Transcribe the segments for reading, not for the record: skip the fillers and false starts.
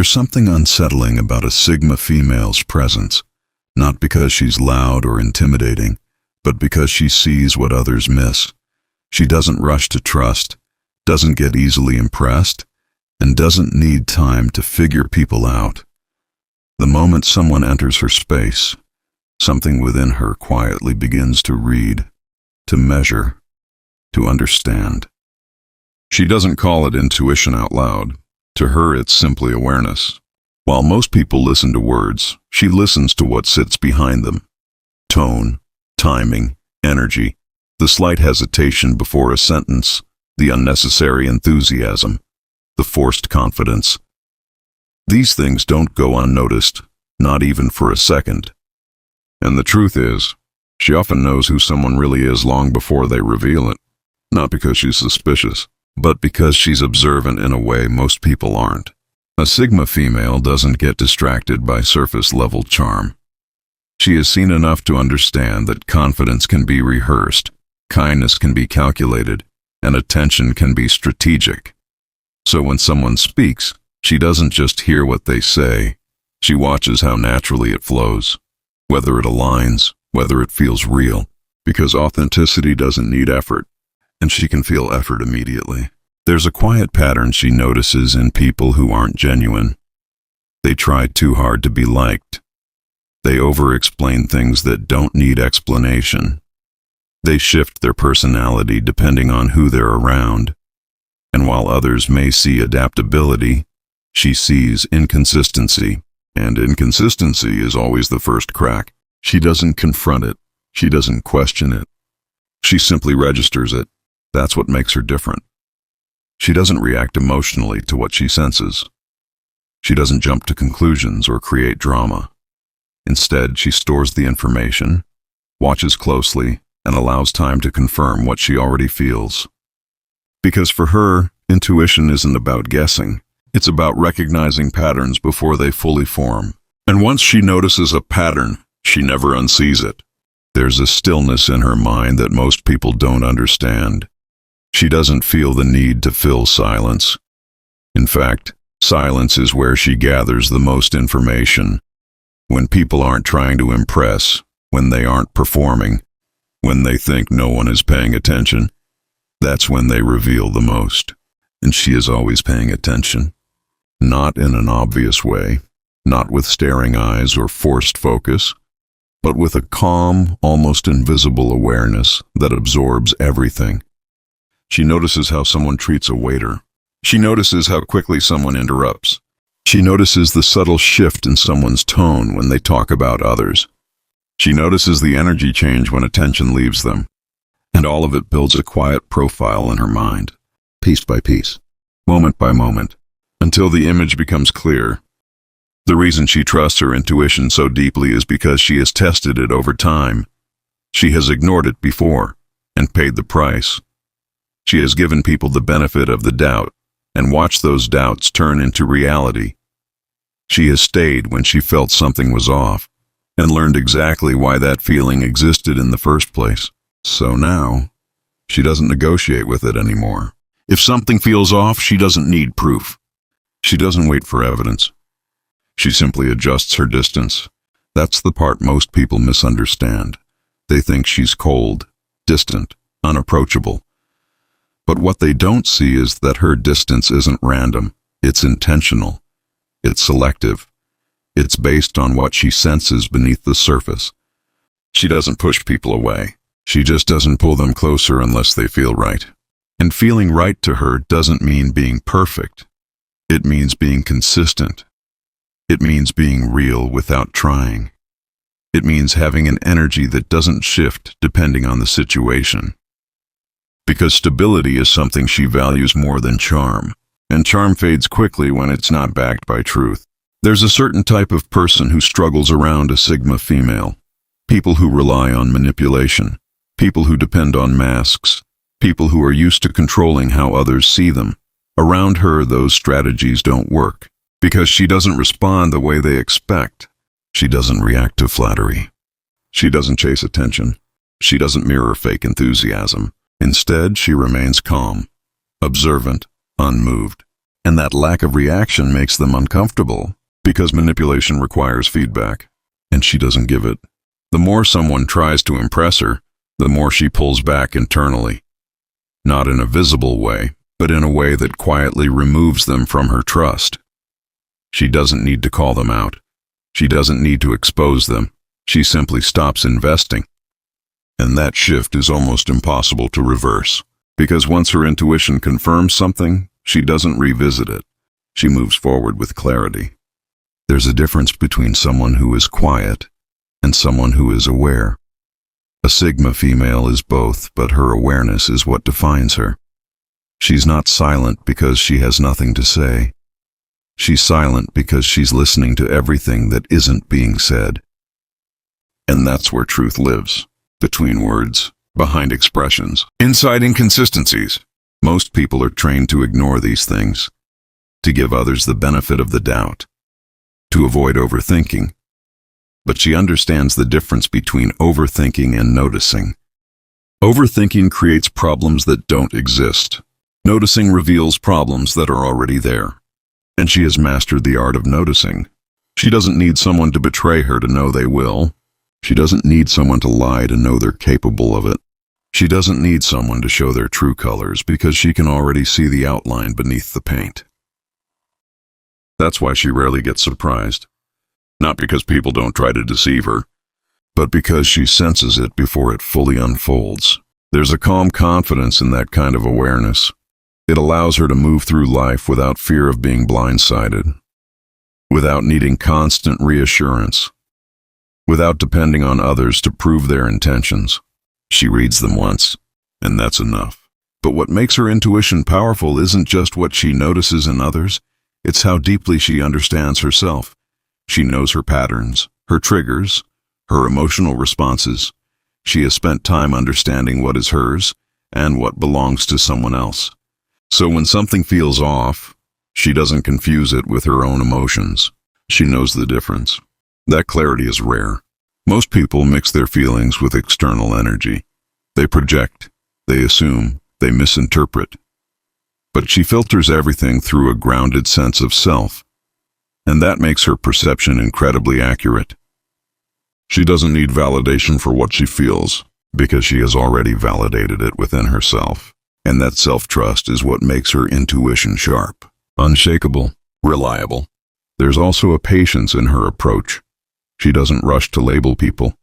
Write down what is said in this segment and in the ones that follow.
There's something unsettling about a Sigma female's presence, not because she's loud or intimidating, but because she sees what others miss. She doesn't rush to trust, doesn't get easily impressed, and doesn't need time to figure people out. The moment someone enters her space, something within her quietly begins to read, to measure, to understand. She doesn't call it intuition out loud. To her, it's simply awareness. While most people listen to words, she listens to what sits behind them. Tone, timing, energy, the slight hesitation before a sentence, the unnecessary enthusiasm, the forced confidence. These things don't go unnoticed, not even for a second. And the truth is, she often knows who someone really is long before they reveal it, not because she's suspicious, but because she's observant in a way most people aren't. A Sigma female doesn't get distracted by surface-level charm. She has seen enough to understand that confidence can be rehearsed, kindness can be calculated, and attention can be strategic. So when someone speaks, she doesn't just hear what they say, she watches how naturally it flows, whether it aligns, whether it feels real, because authenticity doesn't need effort, and she can feel effort immediately. There's a quiet pattern she notices in people who aren't genuine. They try too hard to be liked. They over-explain things that don't need explanation. They shift their personality depending on who they're around. And while others may see adaptability, she sees inconsistency. And inconsistency is always the first crack. She doesn't confront it. She doesn't question it. She simply registers it. That's what makes her different. She doesn't react emotionally to what she senses. She doesn't jump to conclusions or create drama. Instead, she stores the information, watches closely, and allows time to confirm what she already feels. Because for her, intuition isn't about guessing. It's about recognizing patterns before they fully form. And once she notices a pattern, she never unsees it. There's a stillness in her mind that most people don't understand. She doesn't feel the need to fill silence. In fact, silence is where she gathers the most information. When people aren't trying to impress, when they aren't performing, when they think no one is paying attention, that's when they reveal the most. And she is always paying attention. Not in an obvious way, not with staring eyes or forced focus, but with a calm, almost invisible awareness that absorbs everything. She notices how someone treats a waiter. She notices how quickly someone interrupts. She notices the subtle shift in someone's tone when they talk about others. She notices the energy change when attention leaves them. And all of it builds a quiet profile in her mind, piece by piece, moment by moment, until the image becomes clear. The reason she trusts her intuition so deeply is because she has tested it over time. She has ignored it before and paid the price. She has given people the benefit of the doubt and watched those doubts turn into reality. She has stayed when she felt something was off and learned exactly why that feeling existed in the first place. So now, she doesn't negotiate with it anymore. If something feels off, she doesn't need proof. She doesn't wait for evidence. She simply adjusts her distance. That's the part most people misunderstand. They think she's cold, distant, unapproachable. But what they don't see is that her distance isn't random. It's intentional. It's selective. It's based on what she senses beneath the surface. She doesn't push people away. She just doesn't pull them closer unless they feel right. And feeling right to her doesn't mean being perfect. It means being consistent. It means being real without trying. It means having an energy that doesn't shift depending on the situation. Because stability is something she values more than charm, and charm fades quickly when it's not backed by truth. There's a certain type of person who struggles around a Sigma female. People who rely on manipulation. People who depend on masks. People who are used to controlling how others see them. Around her, those strategies don't work, because she doesn't respond the way they expect. She doesn't react to flattery. She doesn't chase attention. She doesn't mirror fake enthusiasm. Instead, she remains calm, observant, unmoved. And that lack of reaction makes them uncomfortable, because manipulation requires feedback, and she doesn't give it. The more someone tries to impress her, the more she pulls back internally. Not in a visible way, but in a way that quietly removes them from her trust. She doesn't need to call them out. She doesn't need to expose them. She simply stops investing. And that shift is almost impossible to reverse, because once her intuition confirms something, she doesn't revisit it. She moves forward with clarity. There's a difference between someone who is quiet and someone who is aware. A Sigma female is both, but her awareness is what defines her. She's not silent because she has nothing to say. She's silent because she's listening to everything that isn't being said. And that's where truth lives, between words, behind expressions, inside inconsistencies. Most people are trained to ignore these things, to give others the benefit of the doubt, to avoid overthinking. But she understands the difference between overthinking and noticing. Overthinking creates problems that don't exist. Noticing reveals problems that are already there. And she has mastered the art of noticing. She doesn't need someone to betray her to know they will. She doesn't need someone to lie to know they're capable of it. She doesn't need someone to show their true colors because she can already see the outline beneath the paint. That's why she rarely gets surprised. Not because people don't try to deceive her, but because she senses it before it fully unfolds. There's a calm confidence in that kind of awareness. It allows her to move through life without fear of being blindsided, without needing constant reassurance, without depending on others to prove their intentions. She reads them once, and that's enough. But what makes her intuition powerful isn't just what she notices in others, it's how deeply she understands herself. She knows her patterns, her triggers, her emotional responses. She has spent time understanding what is hers and what belongs to someone else. So when something feels off, she doesn't confuse it with her own emotions. She knows the difference. That clarity is rare. Most people mix their feelings with external energy. They project, they assume, they misinterpret. But she filters everything through a grounded sense of self, and that makes her perception incredibly accurate. She doesn't need validation for what she feels, because she has already validated it within herself. And that self-trust is what makes her intuition sharp, unshakable, reliable. There's also a patience in her approach. She doesn't rush to label people.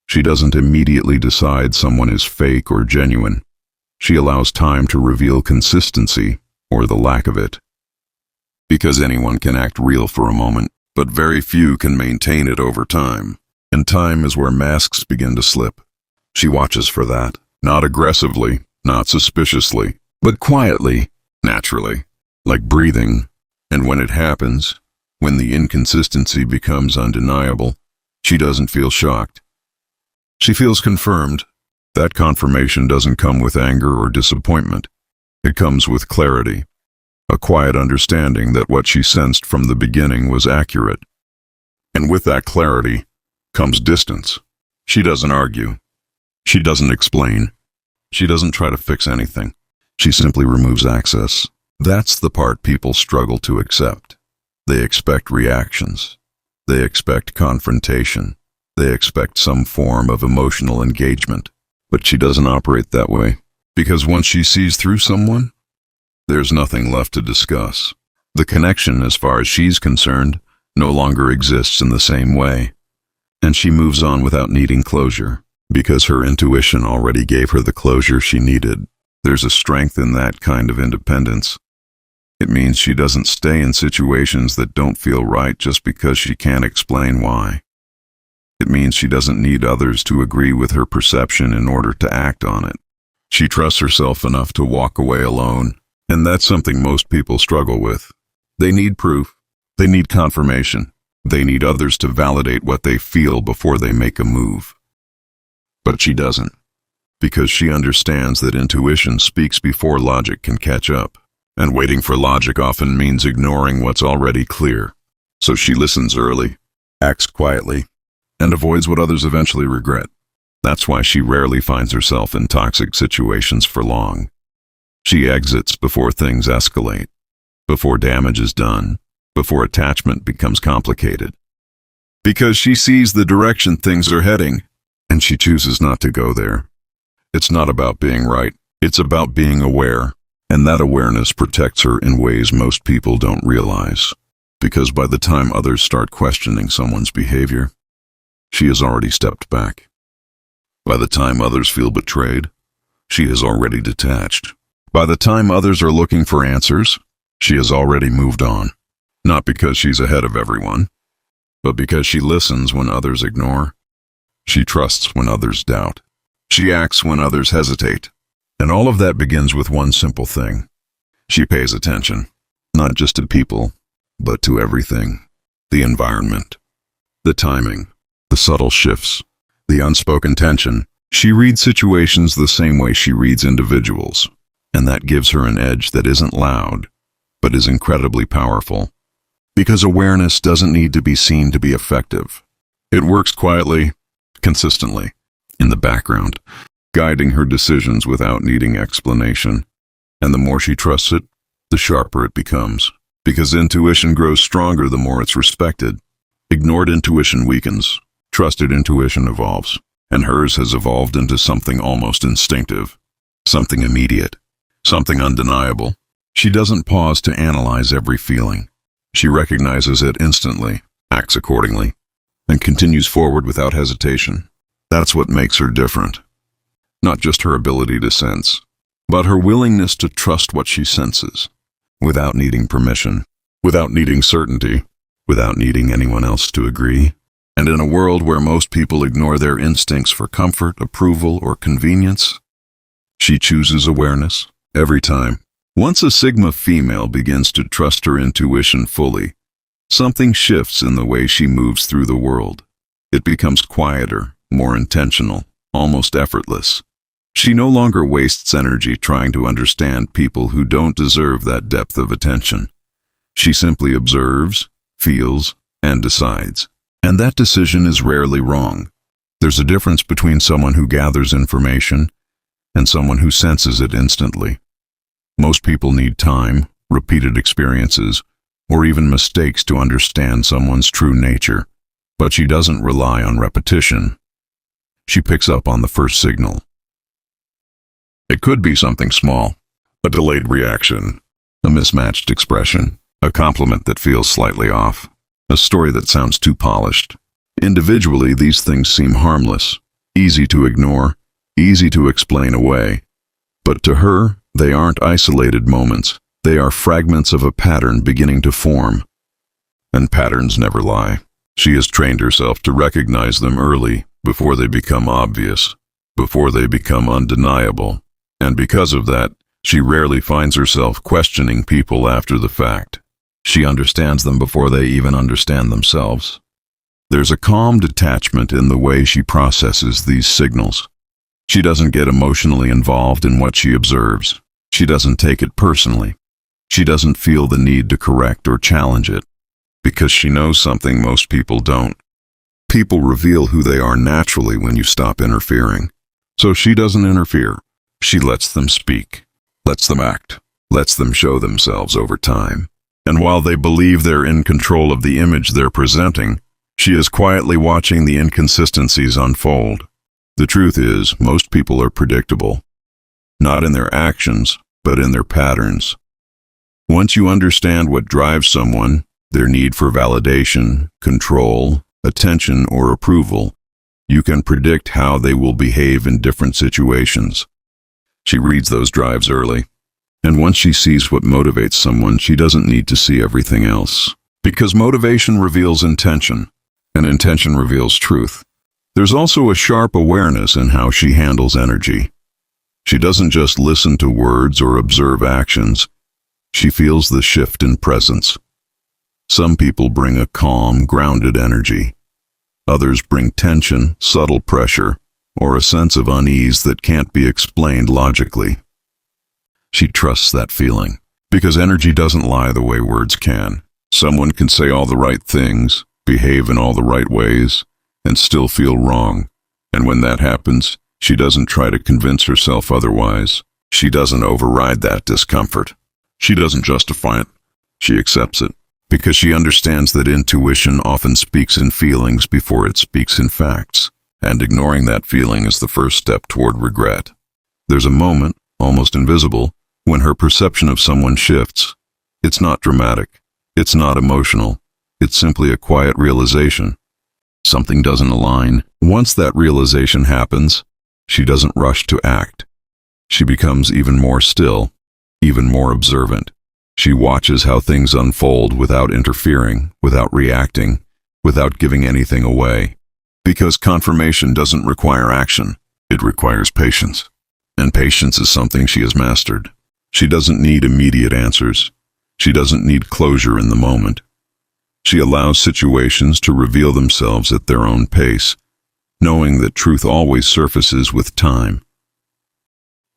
She doesn't immediately decide someone is fake or genuine. She allows time to reveal consistency, or the lack of it. Because anyone can act real for a moment, but very few can maintain it over time. And time is where masks begin to slip. She watches for that, not aggressively, not suspiciously, but quietly, naturally, like breathing. And when it happens, when the inconsistency becomes undeniable, she doesn't feel shocked. She feels confirmed. That confirmation doesn't come with anger or disappointment. It comes with clarity, a quiet understanding that what she sensed from the beginning was accurate. And with that clarity comes distance. She doesn't argue. She doesn't explain. She doesn't try to fix anything. She simply removes access. That's the part people struggle to accept. They expect reactions. They expect confrontation. They expect some form of emotional engagement. But she doesn't operate that way, because once she sees through someone, there's nothing left to discuss. The connection, as far as she's concerned, no longer exists in the same way. And she moves on without needing closure, because her intuition already gave her the closure she needed. There's a strength in that kind of independence. It means she doesn't stay in situations that don't feel right just because she can't explain why. It means she doesn't need others to agree with her perception in order to act on it. She trusts herself enough to walk away alone, and that's something most people struggle with. They need proof. They need confirmation. They need others to validate what they feel before they make a move. But she doesn't, because she understands that intuition speaks before logic can catch up, and waiting for logic often means ignoring what's already clear. So she listens early, acts quietly, and avoids what others eventually regret. That's why she rarely finds herself in toxic situations for long. She exits before things escalate. before damage is done, before attachment becomes complicated. Because she sees the direction things are heading, and she chooses not to go there. It's not about being right, it's about being aware, and that awareness protects her in ways most people don't realize. Because by the time others start questioning someone's behavior, she has already stepped back. By the time others feel betrayed, she has already detached. By the time others are looking for answers, she has already moved on. Not because she's ahead of everyone, but because she listens when others ignore. She trusts when others doubt. She acts when others hesitate. And all of that begins with one simple thing. She pays attention, not just to people, but to everything. The environment, the timing, the subtle shifts, the unspoken tension. She reads situations the same way she reads individuals, and that gives her an edge that isn't loud, but is incredibly powerful. Because awareness doesn't need to be seen to be effective. It works quietly, consistently, in the background, guiding her decisions without needing explanation. And the more she trusts it, the sharper it becomes. Because intuition grows stronger the more it's respected. Ignored intuition weakens. Trusted intuition evolves. And hers has evolved into something almost instinctive. Something immediate. Something undeniable. She doesn't pause to analyze every feeling. She recognizes it instantly, acts accordingly, and continues forward without hesitation. That's what makes her different. Not just her ability to sense, but her willingness to trust what she senses, without needing permission, without needing certainty, without needing anyone else to agree. And in a world where most people ignore their instincts for comfort, approval, or convenience, she chooses awareness every time. Once a Sigma female begins to trust her intuition fully, something shifts in the way she moves through the world. It becomes quieter, more intentional, almost effortless. She no longer wastes energy trying to understand people who don't deserve that depth of attention. She simply observes, feels, and decides. And that decision is rarely wrong. There's a difference between someone who gathers information and someone who senses it instantly. Most people need time, repeated experiences, or even mistakes to understand someone's true nature. But she doesn't rely on repetition. She picks up on the first signal. It could be something small, a delayed reaction, a mismatched expression, a compliment that feels slightly off, a story that sounds too polished. Individually, these things seem harmless, easy to ignore, easy to explain away. But to her, they aren't isolated moments. They are fragments of a pattern beginning to form. And patterns never lie. She has trained herself to recognize them early, before they become obvious, before they become undeniable. And because of that, she rarely finds herself questioning people after the fact. She understands them before they even understand themselves. There's a calm detachment in the way she processes these signals. She doesn't get emotionally involved in what she observes. She doesn't take it personally. She doesn't feel the need to correct or challenge it, because she knows something most people don't. People reveal who they are naturally when you stop interfering. So she doesn't interfere. She lets them speak, lets them act, lets them show themselves over time. And while they believe they're in control of the image they're presenting, she is quietly watching the inconsistencies unfold. The truth is, most people are predictable, not in their actions, but in their patterns. Once you understand what drives someone, their need for validation, control, attention, or approval, you can predict how they will behave in different situations. She reads those drives early, and once she sees what motivates someone, she doesn't need to see everything else. Because motivation reveals intention, and intention reveals truth. There's also a sharp awareness in how she handles energy. She doesn't just listen to words or observe actions. She feels the shift in presence. Some people bring a calm, grounded energy. Others bring tension, subtle pressure, or a sense of unease that can't be explained logically. She trusts that feeling, because energy doesn't lie the way words can. Someone can say all the right things, behave in all the right ways, and still feel wrong. And when that happens, she doesn't try to convince herself otherwise. She doesn't override that discomfort. She doesn't justify it. She accepts it because she understands that intuition often speaks in feelings before it speaks in facts, and ignoring that feeling is the first step toward regret. There's a moment, almost invisible, when her perception of someone shifts. It's not dramatic. It's not emotional. It's simply a quiet realization. Something doesn't align. Once that realization happens, she doesn't rush to act. She becomes even more still, even more observant. She watches how things unfold without interfering, without reacting, without giving anything away. Because confirmation doesn't require action, it requires patience. And patience is something she has mastered. She doesn't need immediate answers. She doesn't need closure in the moment. She allows situations to reveal themselves at their own pace, knowing that truth always surfaces with time.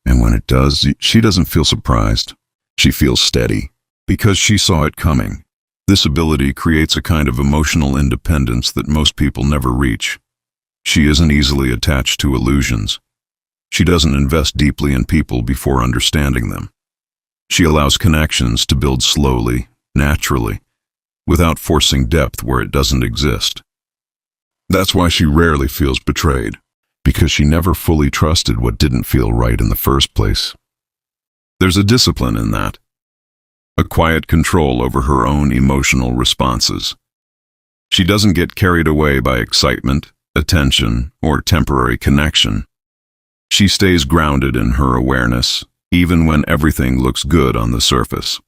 And when it does, she doesn't feel surprised. She feels steady, because she saw it coming. This ability creates a kind of emotional independence that most people never reach. She isn't easily attached to illusions. She doesn't invest deeply in people before understanding them. She allows connections to build slowly, naturally, without forcing depth where it doesn't exist. That's why she rarely feels betrayed, because she never fully trusted what didn't feel right in the first place. There's a discipline in that, a quiet control over her own emotional responses. She doesn't get carried away by excitement, attention, or temporary connection. She stays grounded in her awareness, even when everything looks good on the surface.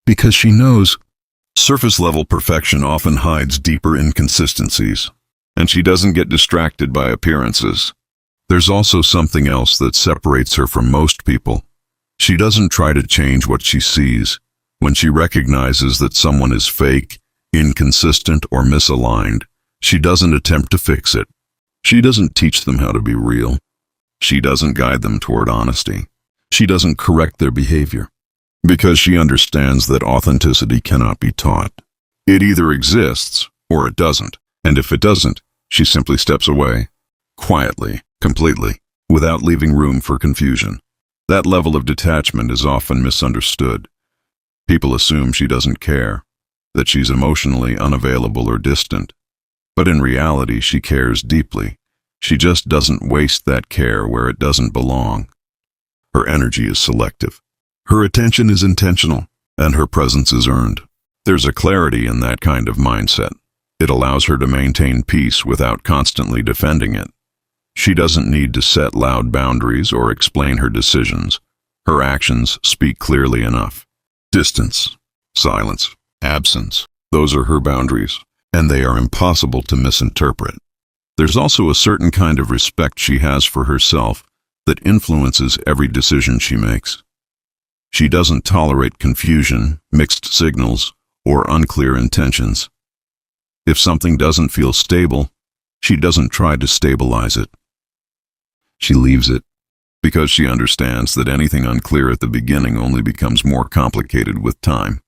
Because she knows surface-level perfection often hides deeper inconsistencies, and she doesn't get distracted by appearances. There's also something else that separates her from most people. She doesn't try to change what she sees. When she recognizes that someone is fake, inconsistent, or misaligned, she doesn't attempt to fix it. She doesn't teach them how to be real. She doesn't guide them toward honesty. She doesn't correct their behavior, because she understands that authenticity cannot be taught. It either exists or it doesn't, and if it doesn't, she simply steps away, quietly, completely, without leaving room for confusion. That level of detachment is often misunderstood. People assume she doesn't care, that she's emotionally unavailable or distant. But in reality, she cares deeply. She just doesn't waste that care where it doesn't belong. Her energy is selective. Her attention is intentional, and her presence is earned. There's a clarity in that kind of mindset. It allows her to maintain peace without constantly defending it. She doesn't need to set loud boundaries or explain her decisions. Her actions speak clearly enough. Distance, silence, absence, those are her boundaries, and they are impossible to misinterpret. There's also a certain kind of respect she has for herself that influences every decision she makes. She doesn't tolerate confusion, mixed signals, or unclear intentions. If something doesn't feel stable, she doesn't try to stabilize it. She leaves it, because she understands that anything unclear at the beginning only becomes more complicated with time.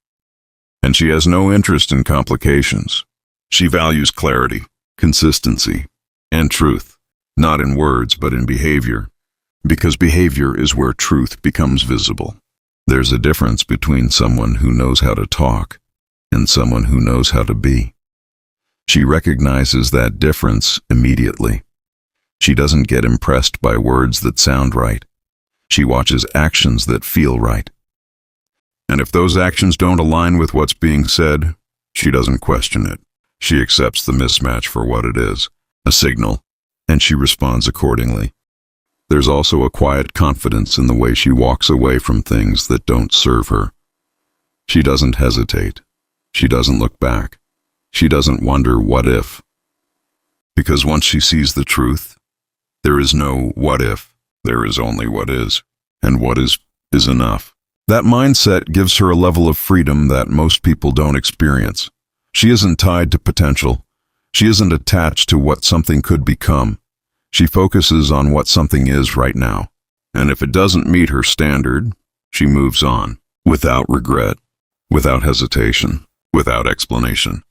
And she has no interest in complications. She values clarity, consistency, and truth, not in words but in behavior, because behavior is where truth becomes visible. There's a difference between someone who knows how to talk and someone who knows how to be. She recognizes that difference immediately. She doesn't get impressed by words that sound right. She watches actions that feel right. And if those actions don't align with what's being said, she doesn't question it. She accepts the mismatch for what it is, a signal, and she responds accordingly. There's also a quiet confidence in the way she walks away from things that don't serve her. She doesn't hesitate. She doesn't look back. She doesn't wonder what if. Because once she sees the truth, there is no what if, there is only what is, and what is enough. That mindset gives her a level of freedom that most people don't experience. She isn't tied to potential. She isn't attached to what something could become. She focuses on what something is right now. And if it doesn't meet her standard, she moves on, without regret, without hesitation, without explanation.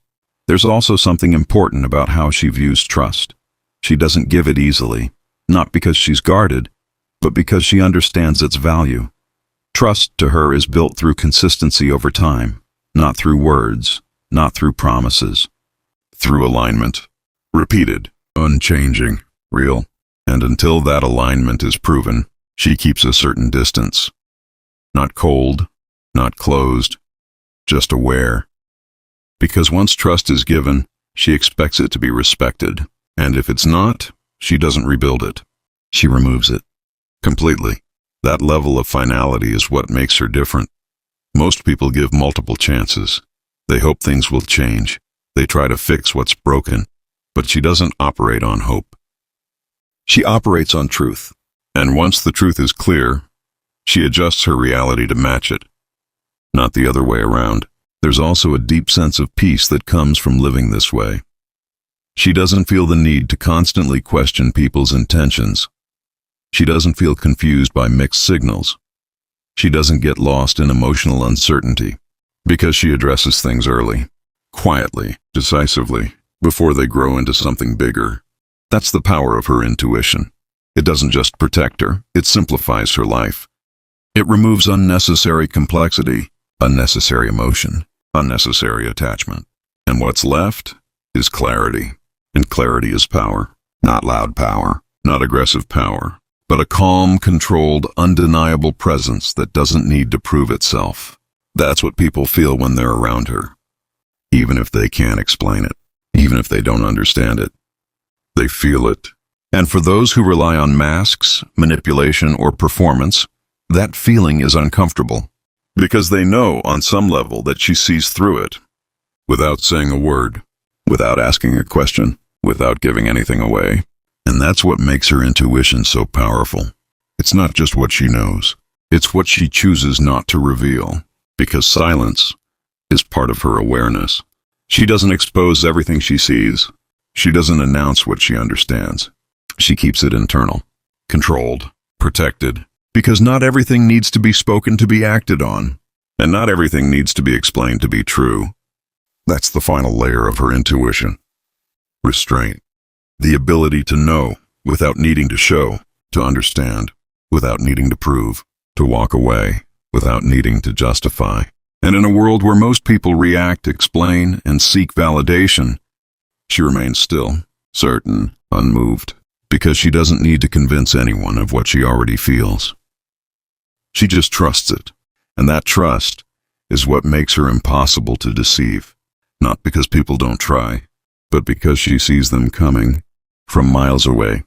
There's also something important about how she views trust. She doesn't give it easily, not because she's guarded, but because she understands its value. Trust to her is built through consistency over time, not through words, not through promises, through alignment. Repeated, unchanging, real. And until that alignment is proven, she keeps a certain distance. Not cold, not closed, just aware. Because once trust is given, she expects it to be respected. And if it's not, she doesn't rebuild it. She removes it. Completely. That level of finality is what makes her different. Most people give multiple chances. They hope things will change. They try to fix what's broken. But she doesn't operate on hope. She operates on truth. And once the truth is clear, she adjusts her reality to match it. Not the other way around. There's also a deep sense of peace that comes from living this way. She doesn't feel the need to constantly question people's intentions. She doesn't feel confused by mixed signals. She doesn't get lost in emotional uncertainty because she addresses things early, quietly, decisively, before they grow into something bigger. That's the power of her intuition. It doesn't just protect her, it simplifies her life. It removes unnecessary complexity, unnecessary emotion, unnecessary attachment. And what's left is clarity. And clarity is power. Not loud power, not aggressive power, but a calm, controlled, undeniable presence that doesn't need to prove itself. That's what people feel when they're around her. Even if they can't explain it, even if they don't understand it, they feel it. And for those who rely on masks, manipulation, or performance, that feeling is uncomfortable. Because they know on some level that she sees through it, without saying a word, without asking a question, without giving anything away. And that's what makes her intuition so powerful. It's not just what she knows, it's what she chooses not to reveal, because silence is part of her awareness. She doesn't expose everything she sees. She doesn't announce what she understands. She keeps it internal, controlled, protected, because not everything needs to be spoken to be acted on, and not everything needs to be explained to be true. That's the final layer of her intuition. Restraint. The ability to know without needing to show, to understand without needing to prove, to walk away without needing to justify. And in a world where most people react, explain, and seek validation, she remains still, certain, unmoved, because she doesn't need to convince anyone of what she already feels. She just trusts it, and that trust is what makes her impossible to deceive, not because people don't try, but because she sees them coming from miles away.